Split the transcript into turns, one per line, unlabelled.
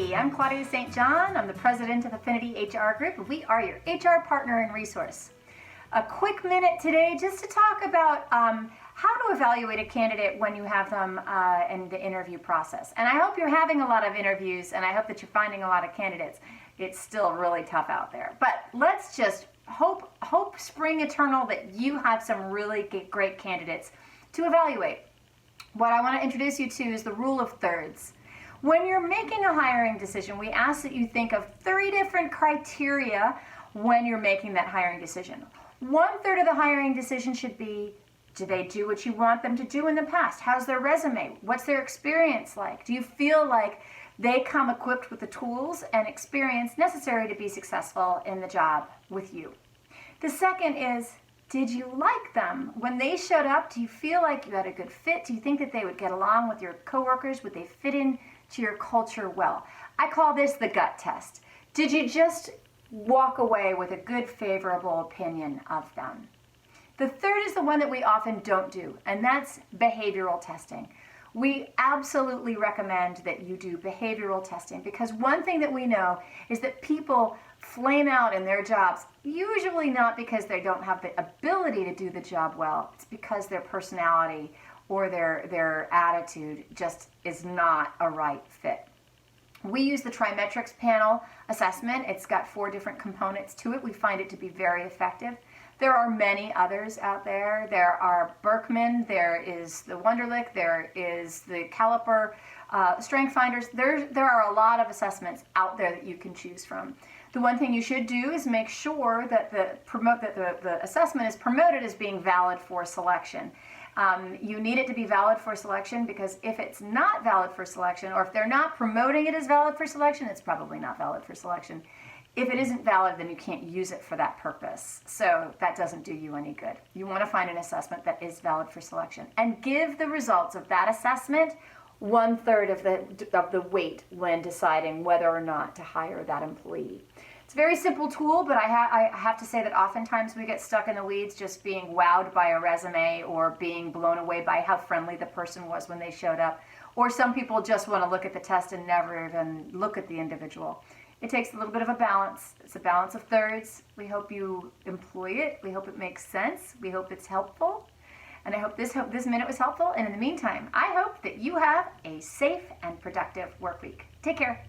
Hi, I'm Claudia St. I'm the president of Affinity HR Group. We are your HR partner and resource. A quick minute today just to talk about how to evaluate a candidate when you have them in the interview process. And I hope you're having a lot of interviews, and I hope that you're finding a lot of candidates. It's still really tough out there. But let's just hope spring eternal that you have some really great candidates to evaluate. What I want to introduce you to is the rule of thirds. When you're making a hiring decision, we ask that you think of 3 different criteria when you're making that hiring decision. 1/3 of the hiring decision should be, do they do what you want them to do in the past? How's their resume? What's their experience like? Do you feel like they come equipped with the tools and experience necessary to be successful in the job with you? The second is, did you like them? When they showed up, do you feel like you had a good fit? Do you think that they would get along with your coworkers? Would they fit in to your culture well? I call this the gut test. Did you just walk away with a good, favorable opinion of them? The third is the one that we often don't do, and that's behavioral testing. We absolutely recommend that you do behavioral testing because one thing that we know is that people flame out in their jobs, usually not because they don't have the ability to do the job well. It's because their personality or their attitude just is not a right fit. We use the Trimetrics panel assessment. It's got 4 different components to it. We find it to be very effective. There are many others out there. There are Berkman, there is the Wonderlic, there is the Caliper, Strength Finders. There are a lot of assessments out there that you can choose from. The one thing you should do is make sure that the assessment is promoted as being valid for selection. You need it to be valid for selection because if it's not valid for selection, or if they're not promoting it as valid for selection, it's probably not valid for selection. If it isn't valid, then you can't use it for that purpose. So that doesn't do you any good. You want to find an assessment that is valid for selection and give the results of that assessment 1/3 of the weight when deciding whether or not to hire that employee. It's a very simple tool, but I have to say that oftentimes we get stuck in the weeds just being wowed by a resume or being blown away by how friendly the person was when they showed up. Or some people just want to look at the test and never even look at the individual. It takes a little bit of a balance. It's a balance of thirds. We hope you employ it. We hope it makes sense. We hope it's helpful. And I hope this minute was helpful. And in the meantime, I hope that you have a safe and productive work week. Take care.